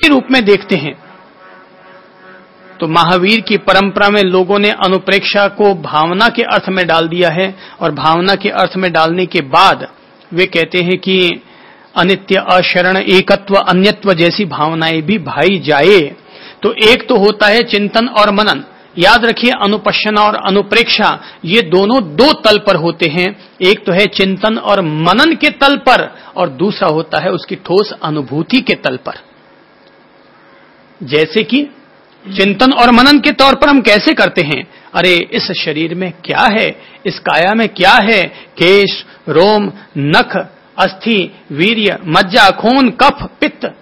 रूप में देखते हैं। तो महावीर की परंपरा में लोगों ने अनुप्रेक्षा को भावना के अर्थ में डाल दिया है, और भावना के अर्थ में डालने के बाद वे कहते हैं कि अनित्य, अशरण, एकत्व, अन्यत्व जैसी भावनाएं भी भाई जाए। तो एक तो होता है चिंतन और मनन। याद रखिए, अनुपश्यना और अनुप्रेक्षा ये दोनों दो तल पर होते हैं। एक तो है चिंतन और मनन के तल पर, और दूसरा होता है उसकी ठोस अनुभूति के तल पर। जैसे कि चिंतन और मनन के तौर पर हम कैसे करते हैं? अरे इस शरीर में क्या है, इस काया में क्या है? केश, रोम, नख, अस्थि, वीर्य, मज्जा, खून, कफ, पित्त,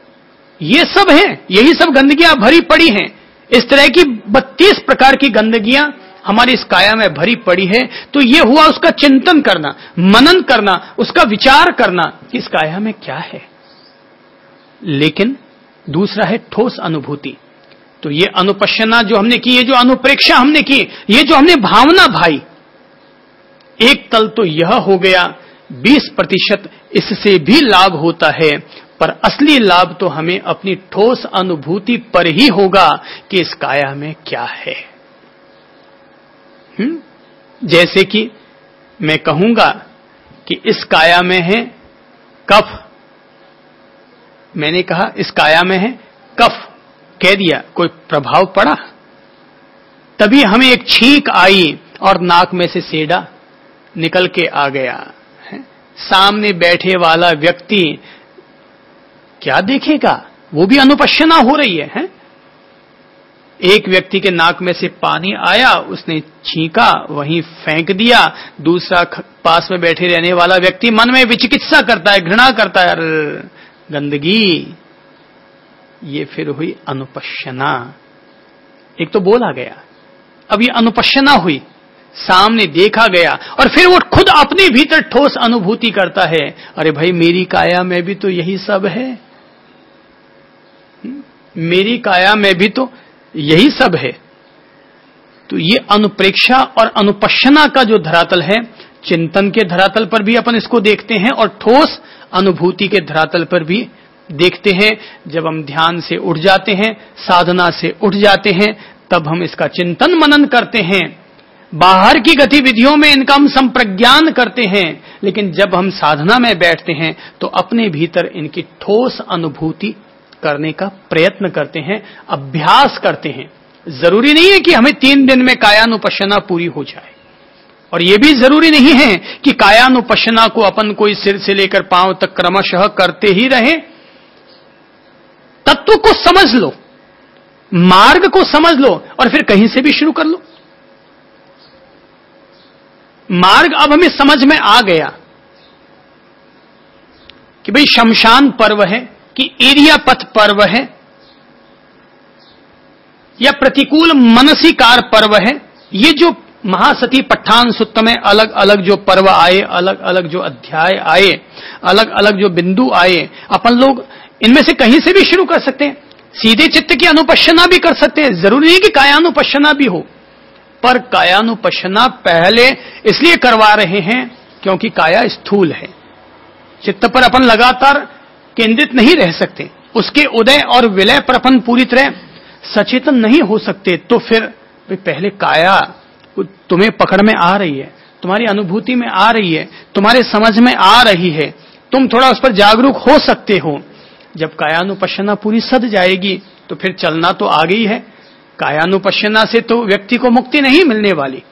ये सब हैं। यही सब गंदगियां भरी पड़ी हैं। इस तरह की 32 प्रकार की गंदगियां हमारी इस काया में भरी पड़ी है। तो ये हुआ उसका चिंतन करना, मनन करना, उसका विचार करना कि इस काया में क्या है। लेकिन दूसरा है ठोस अनुभूति। तो ये अनुपश्यना जो हमने की, ये जो अनुप्रेक्षा हमने की, ये जो हमने भावना भाई, एक तल तो यह हो गया। 20% इससे भी लाभ होता है, पर असली लाभ तो हमें अपनी ठोस अनुभूति पर ही होगा कि इस काया में क्या है। जैसे कि मैं कहूंगा कि इस काया में है कफ, मैंने कहा इस काया में है कफ, कह दिया, कोई प्रभाव पड़ा? तभी हमें एक छींक आई और नाक में से सेड़ा निकल के आ गया है। सामने बैठे वाला व्यक्ति क्या देखेगा? वो भी अनुपश्यना हो रही है? एक व्यक्ति के नाक में से पानी आया, उसने छींका, वहीं फेंक दिया। दूसरा पास में बैठे रहने वाला व्यक्ति मन में विचिकित्सा करता है, घृणा करता है, गंदगी। ये फिर हुई अनुपश्यना। एक तो बोला गया, अब ये अनुपश्यना हुई, सामने देखा गया, और फिर वो खुद अपने भीतर ठोस अनुभूति करता है, अरे भाई मेरी काया में भी तो यही सब है, मेरी काया में भी तो यही सब है। तो ये अनुप्रेक्षा और अनुपश्यना का जो धरातल है, चिंतन के धरातल पर भी अपन इसको देखते हैं और ठोस अनुभूति के धरातल पर भी देखते हैं। जब हम ध्यान से उठ जाते हैं, साधना से उठ जाते हैं, तब हम इसका चिंतन मनन करते हैं। बाहर की गतिविधियों में इनका हम संप्रज्ञान करते हैं, लेकिन जब हम साधना में बैठते हैं तो अपने भीतर इनकी ठोस अनुभूति करने का प्रयत्न करते हैं, अभ्यास करते हैं। जरूरी नहीं है कि हमें 3 दिन में कायानुपश्यना पूरी हो जाए, और यह भी जरूरी नहीं है कि कायानुपश्यना को अपन कोई सिर से लेकर पांव तक क्रमशः करते ही रहे। तत्व को समझ लो, मार्ग को समझ लो, और फिर कहीं से भी शुरू कर लो। मार्ग अब हमें समझ में आ गया कि भाई शमशान पर्व है कि एरिया पथ पर्व है या प्रतिकूल मनसीकार पर्व है। ये जो महासती पट्ठान सुत्त में अलग अलग जो पर्व आए, अलग अलग जो अध्याय आए, अलग अलग जो बिंदु आए, अपन लोग इनमें से कहीं से भी शुरू कर सकते हैं। सीधे चित्त की अनुपश्यना भी कर सकते हैं, जरूरी नहीं कि कायानुपश्यना भी हो। पर कायानुपश्यना पहले इसलिए करवा रहे हैं क्योंकि काया स्थूल है। चित्त पर अपन लगातार केंद्रित नहीं रह सकते, उसके उदय और विलय पर अपन पूरी तरह सचेतन नहीं हो सकते। तो फिर पहले काया तुम्हें पकड़ में आ रही है, तुम्हारी अनुभूति में आ रही है, तुम्हारे समझ में आ रही है, तुम थोड़ा उस पर जागरूक हो सकते हो। जब कायानुपश्यना पूरी सध जाएगी तो फिर चलना तो आ गई है। कायानुपश्यना से तो व्यक्ति को मुक्ति नहीं मिलने वाली।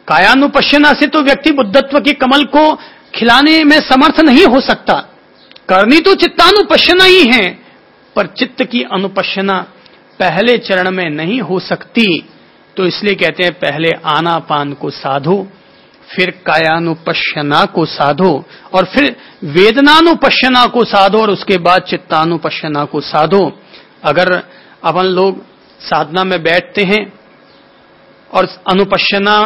कायानुपश्यना से तो व्यक्ति बुद्धत्व के कमल को खिलाने में समर्थ नहीं हो सकता। करनी तो चित्तानुपश्यना ही है, पर चित्त की अनुपश्यना पहले चरण में नहीं हो सकती। तो इसलिए कहते हैं पहले आनापान को साधो, फिर कायानुपश्यना को साधो, और फिर वेदनानुपश्यना को साधो, और उसके बाद चित्तानुपश्यना को साधो। अगर अपन लोग साधना में बैठते हैं और अनुपश्यना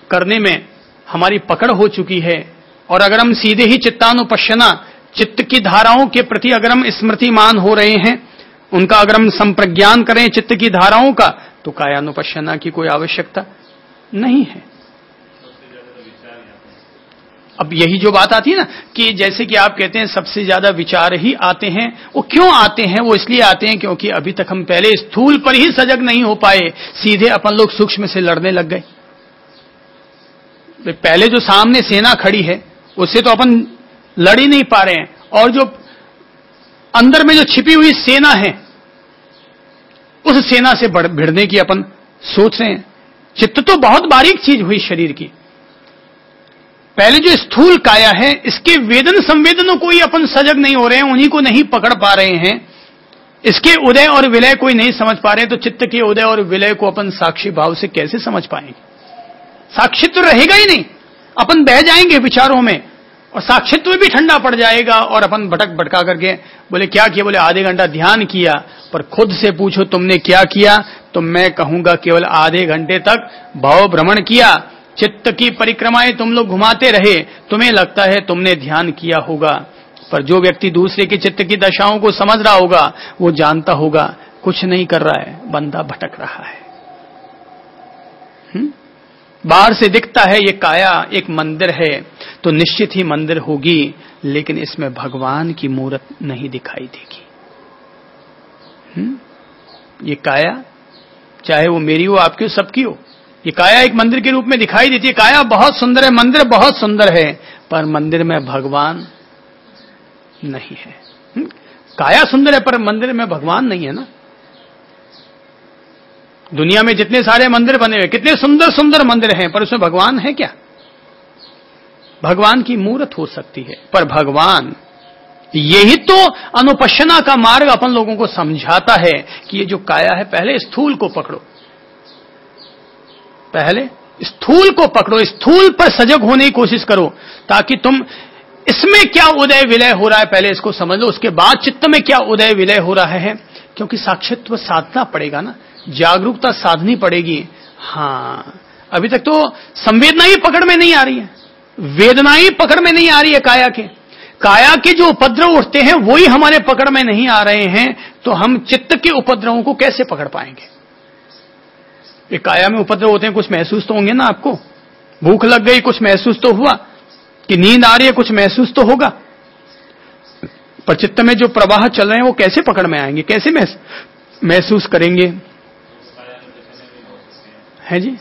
करने में हमारी पकड़ हो चुकी है, और अगर हम सीधे ही चित्तानुपश्यना, चित्त की धाराओं के प्रति अगर हम स्मृतिमान हो रहे हैं, उनका अगर हम संप्रज्ञान करें चित्त की धाराओं का, तो कायानुपश्यना की कोई आवश्यकता नहीं है। अब यही जो बात आती है ना कि जैसे कि आप कहते हैं सबसे ज्यादा विचार ही आते हैं, वो क्यों आते हैं? वो इसलिए आते हैं क्योंकि अभी तक हम पहले स्थूल पर ही सजग नहीं हो पाए, सीधे अपन लोग सूक्ष्म से लड़ने लग गए। पहले जो सामने सेना खड़ी है उससे तो अपन लड़ ही नहीं पा रहे हैं, और जो अंदर में जो छिपी हुई सेना है उस सेना से भिड़ने की अपन सोच रहे हैं। चित्त तो बहुत बारीक चीज हुई शरीर की। पहले जो स्थूल काया है इसके वेदन संवेदनों को ही अपन सजग नहीं हो रहे हैं, उन्हीं को नहीं पकड़ पा रहे हैं, इसके उदय और विलय कोई नहीं समझ पा रहे, तो चित्त के उदय और विलय को अपन साक्षी भाव से कैसे समझ पाएंगे? साक्षित्व रहेगा ही नहीं, अपन बह जाएंगे विचारों में और साक्षित्व भी ठंडा पड़ जाएगा और अपन भटका करके बोले क्या किया? बोले आधे घंटा ध्यान किया, पर खुद से पूछो तुमने क्या किया? तो मैं कहूंगा केवल आधे घंटे तक भाव भ्रमण किया, चित्त की परिक्रमाएं तुम लोग घुमाते रहे, तुम्हें लगता है तुमने ध्यान किया होगा, पर जो व्यक्ति दूसरे के चित्त की दशाओं को समझ रहा होगा वो जानता होगा कुछ नहीं कर रहा है, बंदा भटक रहा है। बाहर से दिखता है ये काया एक मंदिर है, तो निश्चित ही मंदिर होगी, लेकिन इसमें भगवान की मूर्त नहीं दिखाई देगी। ये काया चाहे वो मेरी हो, आपकी हो, सबकी हो, ये काया एक मंदिर के रूप में दिखाई देती है। काया बहुत सुंदर है, मंदिर बहुत सुंदर है, पर मंदिर में भगवान नहीं है। काया सुंदर है पर मंदिर में भगवान नहीं है ना। दुनिया में जितने सारे मंदिर बने हुए, कितने सुंदर सुंदर मंदिर हैं, पर उसमें भगवान है क्या? भगवान की मूर्त हो सकती है, पर भगवान, यही तो अनुपश्यना का मार्ग अपन लोगों को समझाता है कि ये जो काया है, पहले स्थूल को पकड़ो, पहले स्थूल को पकड़ो, स्थूल पर सजग होने की कोशिश करो, ताकि तुम इसमें क्या उदय विलय हो रहा है पहले इसको समझ लो, उसके बाद चित्त में क्या उदय विलय हो रहा है। क्योंकि साक्षित्व साधना पड़ेगा ना, जागरूकता साधनी पड़ेगी। हां, अभी तक तो संवेदना ही पकड़ में नहीं आ रही है, वेदना ही पकड़ में नहीं आ रही है। काया के जो उपद्रव उठते हैं वो ही हमारे पकड़ में नहीं आ रहे हैं, तो हम चित्त के उपद्रवों को कैसे पकड़ पाएंगे? ये काया में उपद्रव होते हैं, कुछ महसूस तो होंगे ना आपको, भूख लग गई कुछ महसूस तो हुआ, कि नींद आ रही है कुछ महसूस तो होगा, पर चित्त में जो प्रवाह चल रहे हैं वो कैसे पकड़ में आएंगे, कैसे महसूस करेंगे? है जी,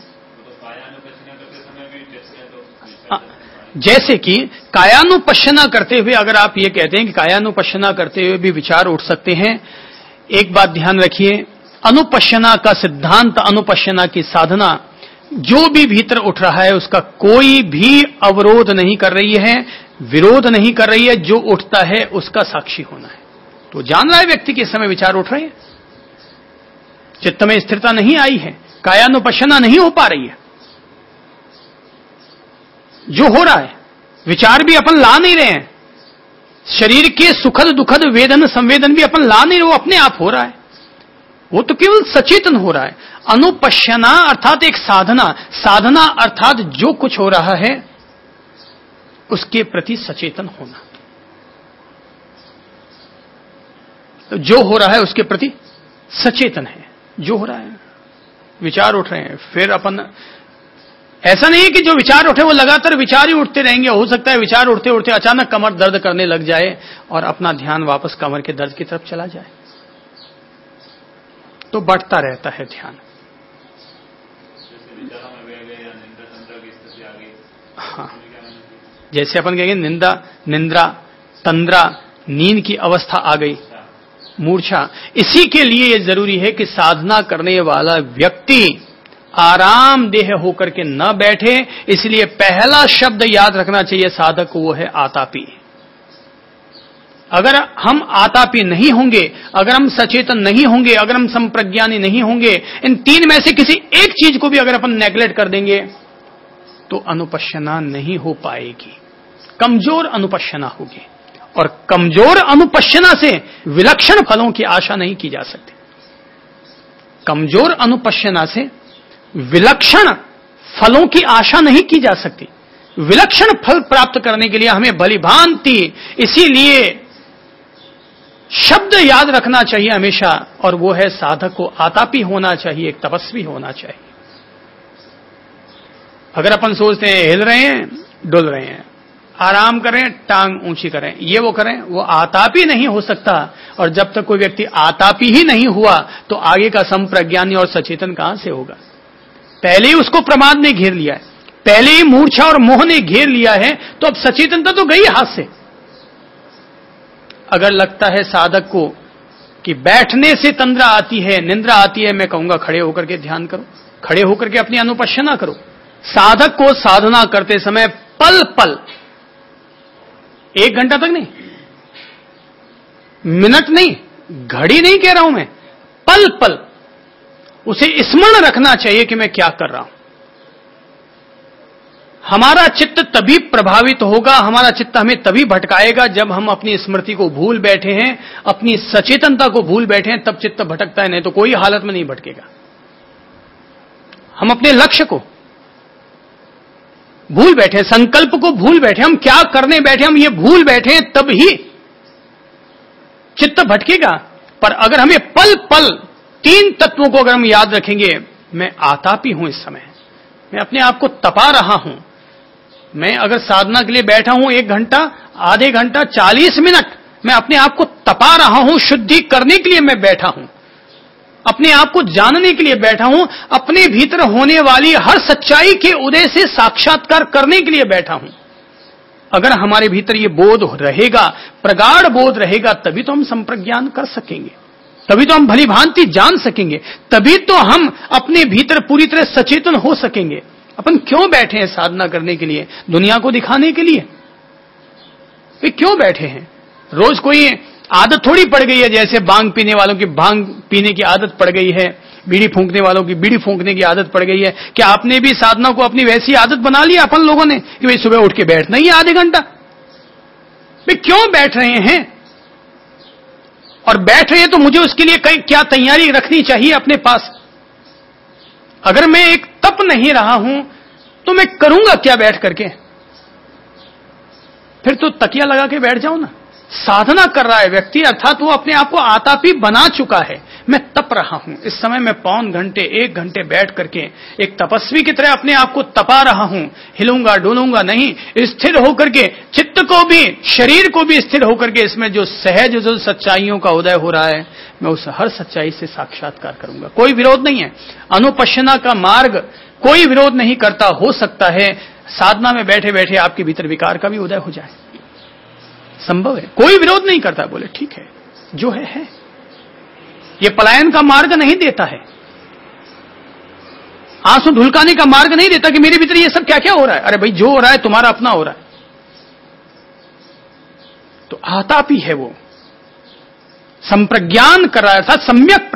जैसे कि कायानुपश्यना करते हुए, अगर आप ये कहते हैं कि कायानुपश्यना करते हुए भी विचार उठ सकते हैं, एक बात ध्यान रखिए, अनुपश्यना का सिद्धांत, अनुपश्यना की साधना जो भी भीतर उठ रहा है उसका कोई भी अवरोध नहीं कर रही है, विरोध नहीं कर रही है। जो उठता है उसका साक्षी होना है। तो जान रहा है व्यक्ति के समय विचार उठ रहे हैं, चित्त में स्थिरता नहीं आई है, कायानुपश्यना नहीं हो पा रही है। जो हो रहा है, विचार भी अपन ला नहीं रहे हैं, शरीर के सुखद दुखद वेदन संवेदन भी अपन ला नहीं रहे, वो अपने आप हो रहा है, वो तो केवल सचेतन हो रहा है। अनुपश्यना अर्थात एक साधना, साधना अर्थात जो कुछ हो रहा है उसके प्रति सचेतन होना। तो जो हो रहा है उसके प्रति सचेतन है, जो हो रहा है, विचार उठ रहे हैं, फिर अपन, ऐसा नहीं है कि जो विचार उठे वो लगातार विचार ही उठते रहेंगे। हो सकता है विचार उठते उठते अचानक कमर दर्द करने लग जाए और अपना ध्यान वापस कमर के दर्द की तरफ चला जाए, तो बढ़ता रहता है ध्यान। हाँ, जैसे अपन कहेंगे निंद्रा तंद्रा, नींद की अवस्था आ गई, मूर्छा। इसी के लिए यह जरूरी है कि साधना करने वाला व्यक्ति आराम देह होकर के न बैठे। इसलिए पहला शब्द याद रखना चाहिए साधक को, वो है आतापी। अगर हम आतापी नहीं होंगे, अगर हम सचेतन नहीं होंगे, अगर हम संप्रज्ञानी नहीं होंगे, इन तीन में से किसी एक चीज को भी अगर अपन नेग्लेक्ट कर देंगे तो अनुपश्यना नहीं हो पाएगी, कमजोर अनुपश्यना होगी। और कमजोर अनुपश्यना से विलक्षण फलों की आशा नहीं की जा सकती। कमजोर अनुपश्यना से विलक्षण फलों की आशा नहीं की जा सकती। विलक्षण फल प्राप्त करने के लिए हमें भलीभांति, इसीलिए शब्द याद रखना चाहिए हमेशा, और वो है साधक को आतापी होना चाहिए, एक तपस्वी होना चाहिए। अगर अपन सोचते हैं हिल रहे हैं, डुल रहे हैं, आराम करें, टांग ऊंची करें, ये वो करें, वो आतापी नहीं हो सकता। और जब तक कोई व्यक्ति आतापी ही नहीं हुआ तो आगे का संप्रज्ञानी और सचेतन कहां से होगा? पहले ही उसको प्रमाद ने घेर लिया है, पहले ही मूर्छा और मोह ने घेर लिया है, तो अब सचेतनता तो गई हाथ से। अगर लगता है साधक को कि बैठने से तंद्रा आती है, निंद्रा आती है, मैं कहूंगा खड़े होकर के ध्यान करो, खड़े होकर के अपनी अनुपश्यना करो। साधक को साधना करते समय पल पल, 1 घंटा तक नहीं, मिनट नहीं, घड़ी नहीं कह रहा हूं मैं, पल पल उसे स्मरण रखना चाहिए कि मैं क्या कर रहा हूं। हमारा चित्त तभी प्रभावित होगा, हमारा चित्त हमें तभी भटकाएगा जब हम अपनी स्मृति को भूल बैठे हैं, अपनी सचेतनता को भूल बैठे हैं, तब चित्त भटकता है, नहीं तो कोई हालत में नहीं भटकेगा। हम अपने लक्ष्य को भूल बैठे, संकल्प को भूल बैठे, हम क्या करने बैठे हम ये भूल बैठे, तब ही चित्त भटकेगा। पर अगर हमें पल पल 3 तत्वों को अगर हम याद रखेंगे, मैं आतापी हूं, इस समय मैं अपने आप को तपा रहा हूं, मैं अगर साधना के लिए बैठा हूं 1 घंटा, आधे घंटा, 40 मिनट, मैं अपने आप को तपा रहा हूं, शुद्धि करने के लिए मैं बैठा हूं, अपने आप को जानने के लिए बैठा हूं, अपने भीतर होने वाली हर सच्चाई के उदय से साक्षात्कार करने के लिए बैठा हूं। अगर हमारे भीतर ये बोध रहेगा, प्रगाढ़ बोध रहेगा, तभी तो हम संप्रज्ञान कर सकेंगे, तभी तो हम भली भांति जान सकेंगे, तभी तो हम अपने भीतर पूरी तरह सचेतन हो सकेंगे। अपन क्यों बैठे हैं साधना करने के लिए? दुनिया को दिखाने के लिए? वे क्यों बैठे हैं? रोज कोई आदत थोड़ी पड़ गई है, जैसे भांग पीने वालों की भांग पीने की आदत पड़ गई है, बीड़ी फूंकने वालों की बीड़ी फूंकने की आदत पड़ गई है। क्या आपने भी साधना को अपनी वैसी आदत बना लिया अपन लोगों ने कि भाई सुबह उठ के बैठना ही है आधे घंटा? वे क्यों बैठ रहे हैं? और बैठ रहे हैं तो मुझे उसके लिए क्या तैयारी रखनी चाहिए अपने पास? अगर मैं एक तप नहीं रहा हूं तो मैं करूंगा क्या बैठ करके? फिर तो तकिया लगा के बैठ जाओ ना। साधना कर रहा है व्यक्ति, अर्थात वो अपने आप को आतापी बना चुका है। मैं तप रहा हूं, इस समय मैं 5 घंटे 1 घंटे बैठ करके एक तपस्वी की तरह अपने आप को तपा रहा हूं, हिलूंगा डोलूंगा नहीं, स्थिर होकर के चित्त को भी शरीर को भी स्थिर होकर के इसमें जो सहज जो सच्चाइयों का उदय हो रहा है, मैं उस हर सच्चाई से साक्षात्कार करूंगा। कोई विरोध नहीं है, अनुपश्यना का मार्ग कोई विरोध नहीं करता। हो सकता है साधना में बैठे बैठे आपके भीतर विकार का भी उदय हो जाए, संभव है, कोई विरोध नहीं करता, बोले ठीक है जो है। ये पलायन का मार्ग नहीं देता है, आंसू ढुलकाने का मार्ग नहीं देता कि मेरे भीतर ये सब क्या क्या हो रहा है। अरे भाई जो हो रहा है तुम्हारा अपना हो रहा है, तो आतापी है वो, संप्रज्ञान कर रहा है, अर्थात सम्यक